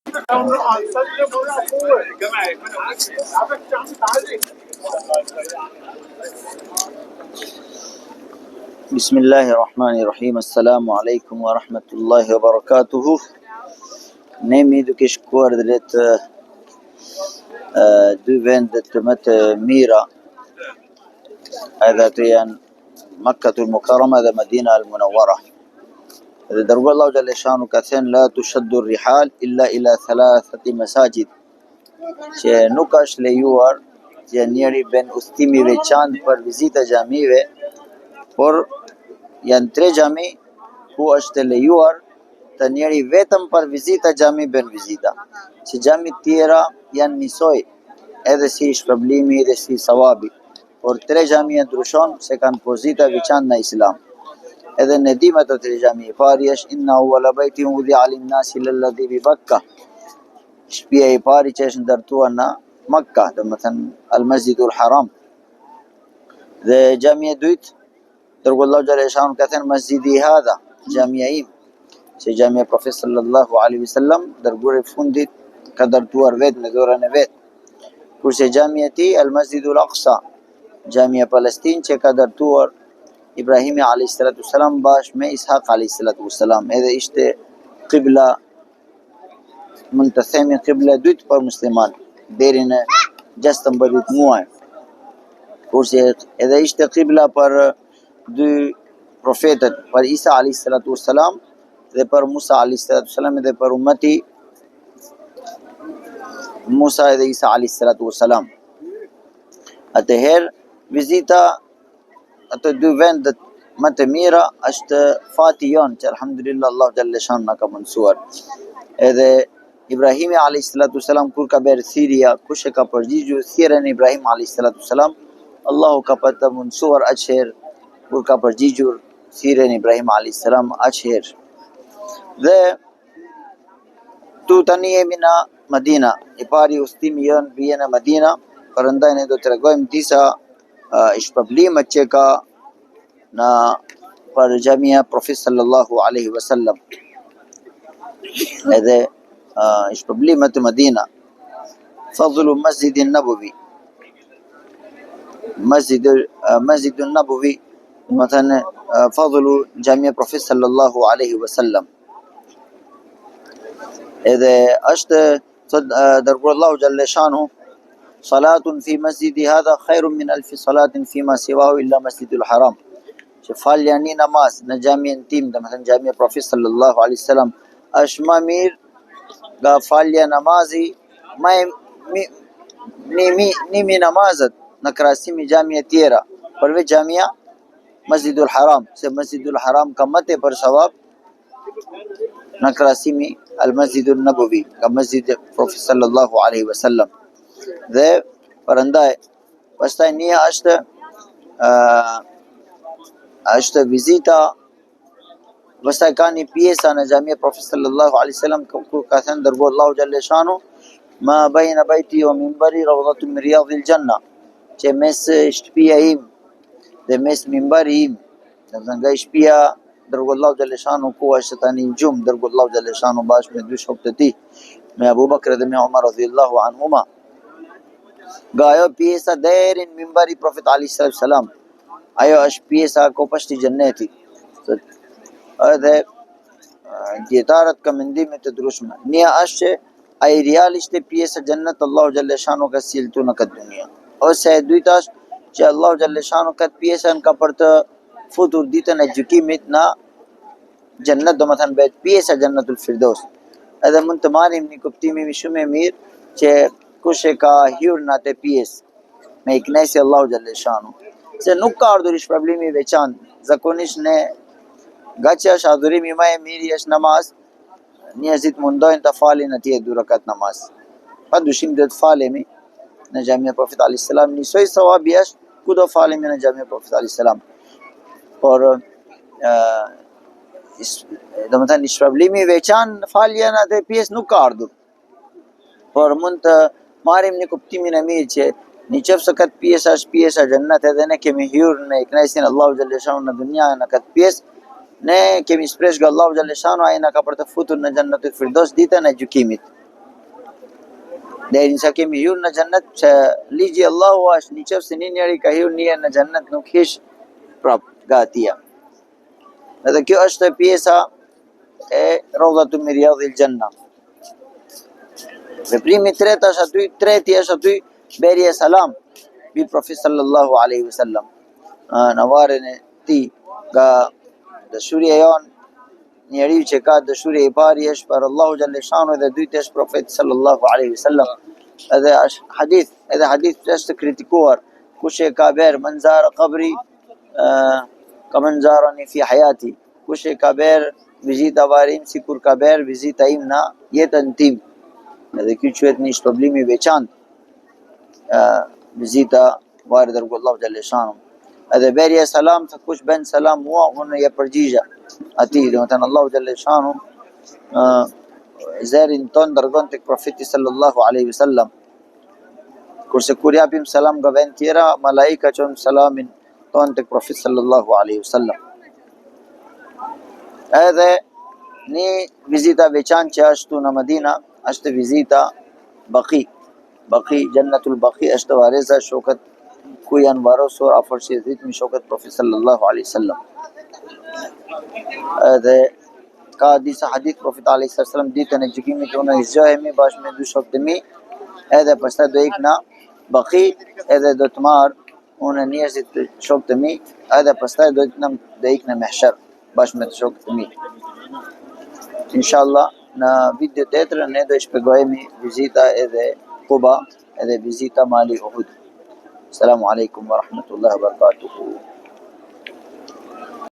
بسم الله الرحمن الرحيم. السلام عليكم ورحمة الله وبركاته. نمی duke shkuar drejt dy vendet më të mira, edhe ato janë Makkatul Mukarrama dhe Madina al Munawwara. Dhe dërguar Allahu xhalla shanu ka thënë la tushaddu rihal illa ila thalathati masajid, që nuk është lejuar që njeri ben udhëtimi veçantë për vizita xhamive, por janë tre xhami ku është lejuar të njeri vetëm për vizita xhami ben vizita. Që xhamit tjera janë njësoj, edhe si shpërblimi edhe si sawabi, por tre xhami e ndryshon se kanë pozita veçantë në Islam. Edhe ne dimë ato tre xhami. I pari është inna awwala baytin wudi'a lin-nasi lalladhi bi Bakka, shtëpia e pari që është ndërtuar në Makka, domethënë al-Masjidul Haram. Dhe xhamia e dytë, dërguar Allahu xhalla shanu ka thënë masjidi hadha, xhamia im, se xhamia e Profetit sallallahu alaihi wasallam dërguar i fundit ka ndërtuar vetë me dorën e vet. Kurse xhamia e tij al-Masjidul Aqsa, xhamia e Palestinë që ka ndërtuar Ibrahimi alayhi salatu wassalam bashkë me Ishaq alayhi salatu wassalam, edhe ishte qibla, mund të themi qibla e dytë për musliman deri në 16 muaj. Kurse edhe ishte qibla për dy profetët, për Isa alayhi salatu wassalam dhe për Musa alayhi salatu wassalam, edhe për ummeti Musa edhe Isa alayhi salatu wassalam. Atëherë vizita ato dy vendet më të mira është fati jon, që alhamdulillah Allahu xhalla shan na ka mundsuar. Edhe Ibrahimi alayhi salatu wassalam kur ka bërë thirrja, kush e ka përgjigjur thirrjen e Ibrahim alayhi salatu wassalam, Allahu ka patë mundsuar atëherë kur ka përgjigjur thirrjen e Ibrahim alayhi salam atëherë. Dhe tu tani jemi në Madina. I pari udhëtimi jon vjen në Madina, prandaj ne do të tregojmë disa shpërblimet që ka në për xhamia Profetit sallallahu alaihi wasallam. Edhe shpërblimet e Madina. Fadlu Masjidin Nabawi. Masjidun Nabawi, domethënë fadlu xhamia Profetit sallallahu alaihi wasallam. Edhe është dërguar Allahu xhalla shanu salatun fi masjidi hadha khairun min alfi salatin fima siwahu illa Masjidul Haram. Që falja një namaz në xhamien tim, domethënë xhamia Profetit sallallahu alaihi wasallam, është më mirë nga falja namazi nimi namazet në krahasim me xhamia tjera, përveç xhamia Masjidul Haram, se Masjidul Haram ka më tepër savab në krahasimi al-Masjidun Nabawi, ka Masjidi Profetit sallallahu alaihi wasallam. Dhe prandaj pastaj një është vizita, pastaj ka një pjesa në xhamia Profetit sallallahu alaihi wasallam ku ka thënë dërguar Allahu xhalla shanu ma baina baiti wa minbari rawdatun min riyadil janna, që mes shtëpia im dhe mes minbari im, domethënë nga shtëpia dërguar Allahu xhalla shanu ku është tani në gjumë dërguar Allahu xhalla shanu bashkë me dy shokët e tij, me Abu Bakr dhe me Umar radhiyallahu anhuma. Nga ajo pjesa deri në minbari Profetit alayhi salatu wassalam, ajo është pjesa kopashti i xhennetit. Edhe dietarët kanë mendime të ndryshme. Një është që ai realisht e pjesa xhennet Allahu xhalla shanu ka sjelltu në këtë dunjë. Ose e dyta është që Allahu xhalla shanu këtë pjesën ka për të futur ditën e gjykimit në xhennet, domethënë bëhet pjesa e xhennetul Firdaus. Edhe mund të marrim një kuptim shumë e mirë që kush e ka hyrë në atë pjesë me iknesi Allahu xhalla shanu, se nuk ka ardhur shpërblimi i veçantë. Zakonisht ne, nga që është adhurimi më i miri është namaz, njerëzit mundojnë të falin atje 2 rakat namaz. Pa dyshim do të falemi në xhamia Profetit alayhis salam, njësoj sawabi është ku do falemi në xhamia Profetit alayhis salam. Por domethënë shpërblimi i veçantë falja në atë pjesë nuk ka ardhur. Por mund të marrim një kuptimin e mirë që në qoftë se këtë pjesë është pjesa e xhennet, edhe ne kemi hyrë me iknesin Allahu xhalla shanu në dunja në këtë pjesë, ne kemi shpresë nga Allahu xhalla shanu ai na ka për të futur në xhennetul Firdaus ditën e gjykimit. deri sa kemi hyrë në xhennet, që ligji i Allahu është nëse një njeri ka hyrë një në xhennet nuk hish prap gatia. Edhe kjo është pjesa e Rawdatu min Riyadil Janna. Veprimi treti është aty berje salam bi Profet sallallahu alaihi wasallam. Në varrin e tij nga dashuria jonë, njeriu që ka dashuri e pari është për Allahu xhallahu shanu dhe dytë është Profeti sallallahu alaihi wasallam. Edhe është hadith është kritikuar, kush e ka berë manzara qabri ka manzarani fi hayati, kush e ka berë vizita varim si kur ka berë vizita im në jetën tim. Edhe kjo quhet një shpërblim i veçantë, vizita varet dërguar Allahu xhallahu shanu. Edhe berje salam, të kush ben salam mua, unë je përgjigja ati, dhe më thënë Allahu xhallahu shanu zerin ton dërgon tek Profeti sallallahu alaihi wasallam. Kurse kur japim salam nga vend tjera, malaika çon salamin ton tek Profeti sallallahu alaihi wasallam. Edhe një vizita veçantë që është në Medina është vizita Baqi. Jannatul Baqi është vareza shokët ku janë varosur afër shehrit me shokët Profeti sallallahu alaihi wasallam. Edhe ka disa hadith Profeti alaihi wasallam ditën e gjykimit unë zgjohemi bashkë me dy shokët e mi, edhe pastaj do ik në Baqi, edhe do të marr unë njerëzit shokët e mi, edhe pastaj do ik në Mahshar bashkë me shokët e mi. Inshallah në video tjetër ne do shpjegojmë vizita edhe Quba edhe vizita Mali Uhud. Assalamu alaikum wa rahmatullahi wa barakatuh.